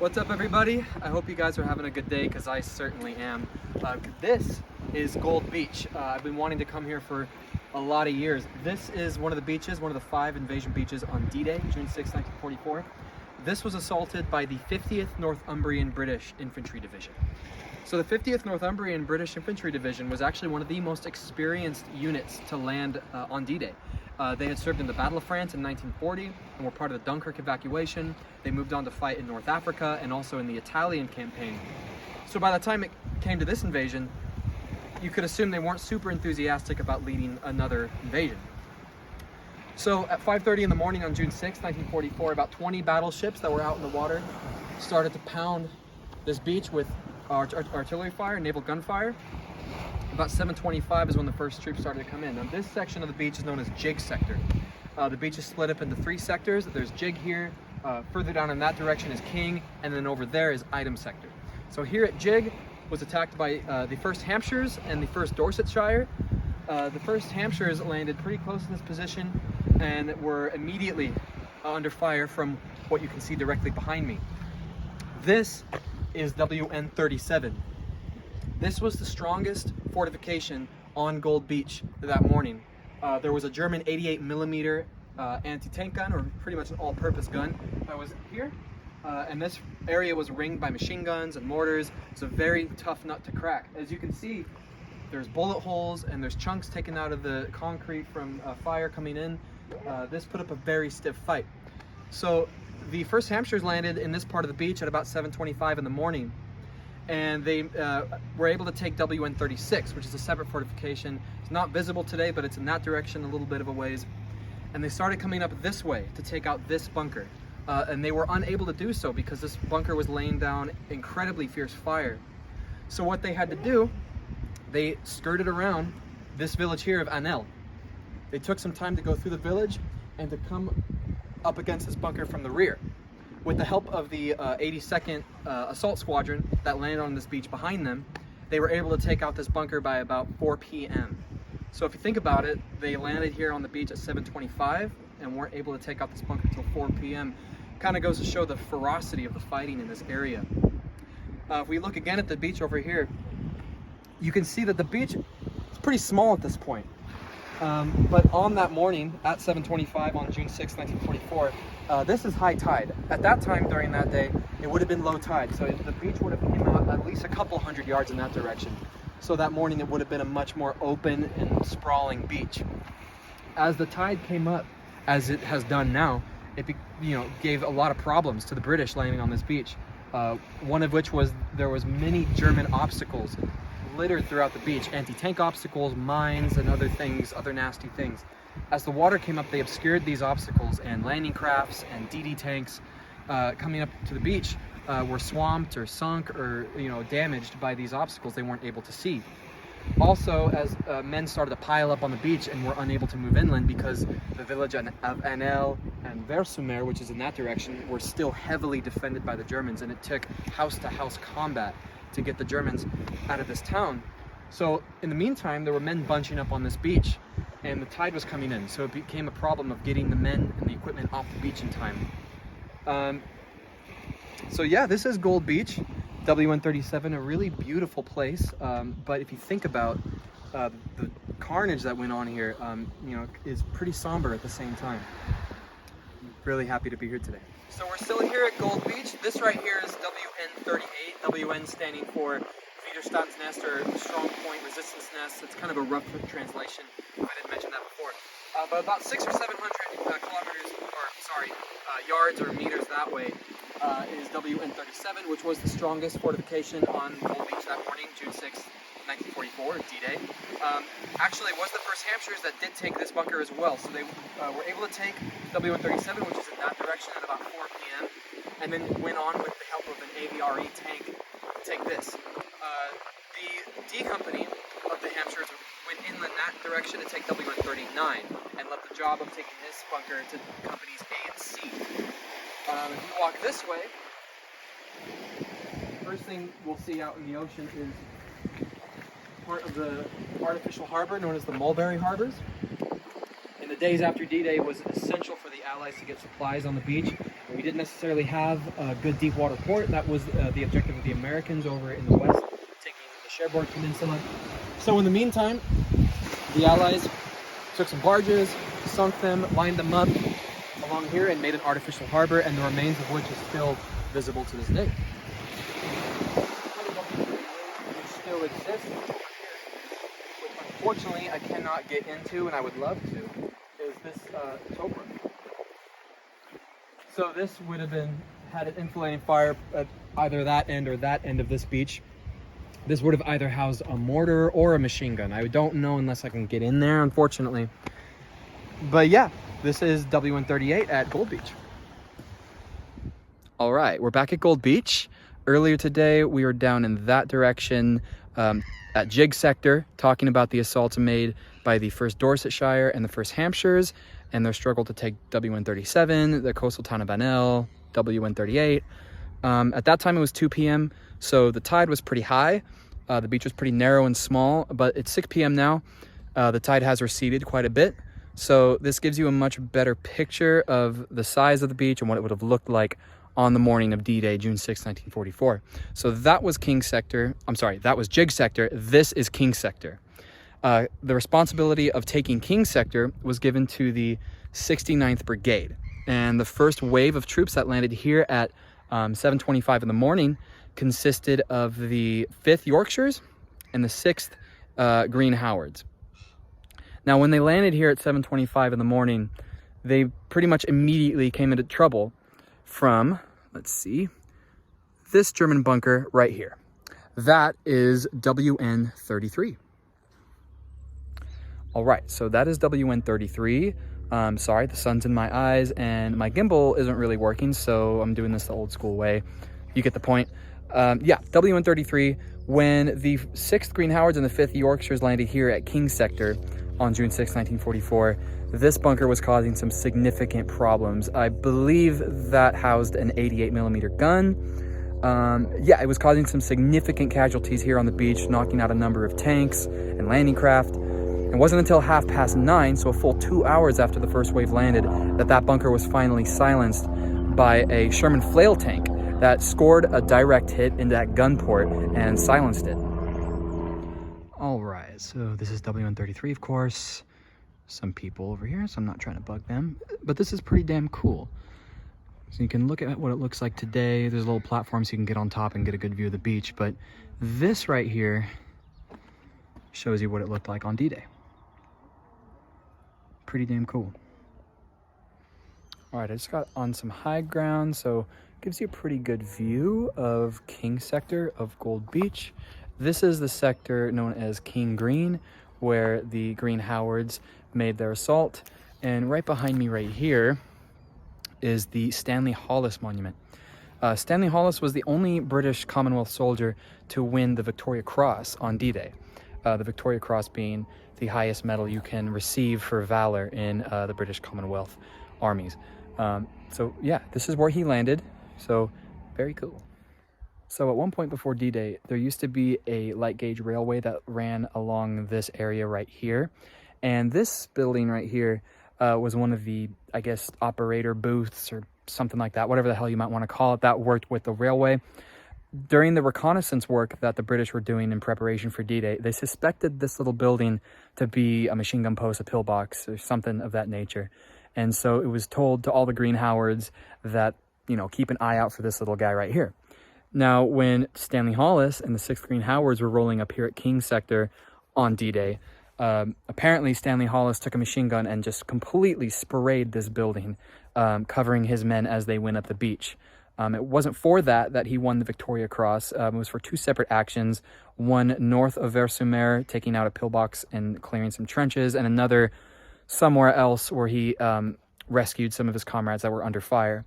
What's up, everybody? I hope you guys are having a good day, because I certainly am. This is Gold Beach. I've been wanting to come here for a lot of years. This is one of the beaches, one of the 5 invasion beaches on D-Day, June 6, 1944. This was assaulted by the 50th Northumbrian British Infantry Division. So the 50th Northumbrian British Infantry Division was actually one of the most experienced units to land on D-Day. They had served in the Battle of France in 1940 and were part of the Dunkirk evacuation. They moved on to fight in North Africa and also in the Italian campaign. So by the time it came to this invasion, you could assume they weren't super enthusiastic about leading another invasion. So at 5:30 in the morning on June 6, 1944, about 20 battleships that were out in the water started to pound this beach with artillery fire, naval gunfire. About 7:25 is when the first troops started to come in. Now this section of the beach is known as Jig Sector. The beach is split up into 3 sectors. There's Jig here, further down in that direction is King, and then over there is Item Sector. So here at Jig was attacked by the 1st Hampshires and the 1st Dorsetshire. The 1st Hampshires landed pretty close to this position and were immediately under fire from what you can see directly behind me. This is WN-37. This was the strongest fortification on Gold Beach that morning. There was a German 88mm anti-tank gun, or pretty much an all-purpose gun, that was here. And this area was ringed by machine guns and mortars. It's a very tough nut to crack. As you can see, there's bullet holes and there's chunks taken out of the concrete from fire coming in. This put up a very stiff fight. So the 1st Hampshires landed in this part of the beach at about 7:25 in the morning. And they were able to take WN-36, which is a separate fortification. It's not visible today, but it's in that direction a little bit of a ways. And they started coming up this way to take out this bunker. And they were unable to do so because this bunker was laying down incredibly fierce fire. So what they had to do, they skirted around this village here of Anel. They took some time to go through the village and to come up against this bunker from the rear. With the help of the 82nd Assault Squadron that landed on this beach behind them, they were able to take out this bunker by about 4 p.m. So if you think about it, they landed here on the beach at 7:25 and weren't able to take out this bunker until 4 p.m. Kind of goes to show the ferocity of the fighting in this area. If we look again at the beach over here, you can see that the beach is pretty small at this point. But on that morning at 7:25 on June 6, 1944, this is high tide. At that time during that day, it would have been low tide, so the beach would have came out at least a couple hundred yards in that direction. So that morning it would have been a much more open and sprawling beach. As the tide came up, as it has done now, it gave a lot of problems to the British landing on this beach. One of which was there was many German obstacles littered throughout the beach, anti-tank obstacles, mines, and other things, other nasty things. As the water came up, they obscured these obstacles, and landing crafts and DD tanks coming up to the beach were swamped or sunk or damaged by these obstacles they weren't able to see. Also, as men started to pile up on the beach and were unable to move inland because the village of Anel and Versumer, which is in that direction, were still heavily defended by the Germans, and it took house-to-house combat to get the Germans out of this town. So in the meantime, there were men bunching up on this beach, and the tide was coming in, so it became a problem of getting the men and the equipment off the beach in time. So yeah, this is Gold Beach, WN-37, a really beautiful place, but if you think about the carnage that went on here, is pretty somber at the same time. I'm really happy to be here today. So we're still here at Gold Beach. This right here is WN-38, WN standing for Widerstandsnest, or Strong Point Resistance Nest. It's kind of a rough translation, if I didn't mention that before. But about 600 or 700 kilometers, yards or meters that way, is WN-37, which was the strongest fortification on Gold Beach that morning, June 6, 1944, D-Day. Actually, it was the 1st Hampshires that did take this bunker as well, so they were able to take WN-37, which is in that direction, at about 4 p.m., and then went on with the help of an AVRE tank to take this. The D Company of the Hampshires went inland that direction to take WN-39 and left the job of taking this bunker to companies A and C. If you walk this way, the first thing we'll see out in the ocean is part of the artificial harbor known as the Mulberry Harbors. In the days after D-Day was essential for the Allies to get supplies on the beach. We didn't necessarily have a good deep water port. That was the objective of the Americans over in the west, taking the Cherbourg Peninsula. So in the meantime, the Allies took some barges, sunk them, lined them up along here, and made an artificial harbor, and the remains of which is still visible to this day. Which still exists, which unfortunately I cannot get into, and I would love to, is this tow brook. So this would have had an inflating fire at either that end or that end of this beach. This would have either housed a mortar or a machine gun. I don't know unless I can get in there, unfortunately. But yeah, this is W138 at Gold Beach. All right, we're back at Gold Beach. Earlier today, we were down in that direction at Jig Sector, talking about the assaults made by the 1st Dorsetshire and the 1st Hampshires, and their struggle to take W137, the coastal town of Banel, W138. At that time, it was 2 p.m., so the tide was pretty high. The beach was pretty narrow and small, but it's 6 p.m. now. The tide has receded quite a bit. So this gives you a much better picture of the size of the beach and what it would have looked like on the morning of D-Day, June 6, 1944. So that was King Sector. I'm sorry, that was Jig Sector. This is King Sector. The responsibility of taking King Sector was given to the 69th Brigade. And the first wave of troops that landed here at 7:25 in the morning consisted of the 5th Yorkshires and the 6th Green Howards. Now, when they landed here at 7:25 in the morning, they pretty much immediately came into trouble from, let's see, this German bunker right here. That is WN33. All right, so that is WN33. Sorry, the sun's in my eyes and my gimbal isn't really working, so I'm doing this the old school way. You get the point. Yeah, WN33. When the 6th Green Howards and the 5th Yorkshires landed here at King Sector on June 6, 1944, this bunker was causing some significant problems. I believe that housed an 88mm gun. Yeah, it was causing some significant casualties here on the beach, knocking out a number of tanks and landing craft. It wasn't until 9:30, so a full 2 hours after the first wave landed, that bunker was finally silenced by a Sherman flail tank that scored a direct hit into that gun port and silenced it. All right, so this is WN33, of course. Some people over here, so I'm not trying to bug them, but this is pretty damn cool. So you can look at what it looks like today. There's a little platform so you can get on top and get a good view of the beach, but this right here shows you what it looked like on D-Day. Pretty damn cool. All right, I just got on some high ground, so gives you a pretty good view of King Sector of Gold Beach. This is the sector known as King Green, where the Green Howards made their assault. And right behind me right here is the Stanley Hollis Monument. Stanley Hollis was the only British Commonwealth soldier to win the Victoria Cross on D-Day. The Victoria Cross being the highest medal you can receive for valor in the British Commonwealth armies. So yeah, this is where he landed. So very cool. So at one point before D-Day, there used to be a light gauge railway that ran along this area right here. And this building right here was one of the, I guess, operator booths or something like that, whatever the hell you might want to call it, that worked with the railway. During the reconnaissance work that the British were doing in preparation for D-Day, they suspected this little building to be a machine gun post, a pillbox, or something of that nature. And so it was told to all the Green Howards that, you know, keep an eye out for this little guy right here. Now, when Stanley Hollis and the 6th Green Howards were rolling up here at King Sector on D-Day, apparently Stanley Hollis took a machine gun and just completely sprayed this building, covering his men as they went up the beach. It wasn't for that he won the Victoria Cross. It was for 2 separate actions. One north of Vers-sur-Mer, taking out a pillbox and clearing some trenches, and another somewhere else where he rescued some of his comrades that were under fire.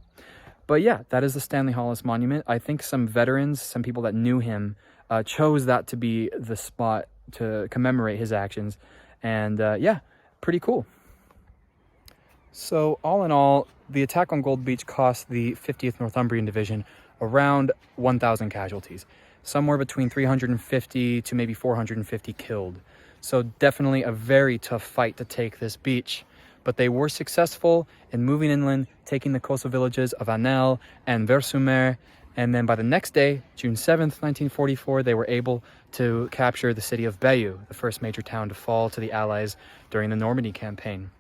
But yeah, that is the Stanley Hollis Monument. I think some veterans, some people that knew him, chose that to be the spot to commemorate his actions. And yeah, pretty cool. So all in all, the attack on Gold Beach cost the 50th Northumbrian Division around 1,000 casualties, somewhere between 350 to maybe 450 killed. So definitely a very tough fight to take this beach. but they were successful in moving inland, taking the coastal villages of Anel and Versumer, and then by the next day, June 7th, 1944, they were able to capture the city of Bayeux, the first major town to fall to the Allies during the Normandy campaign.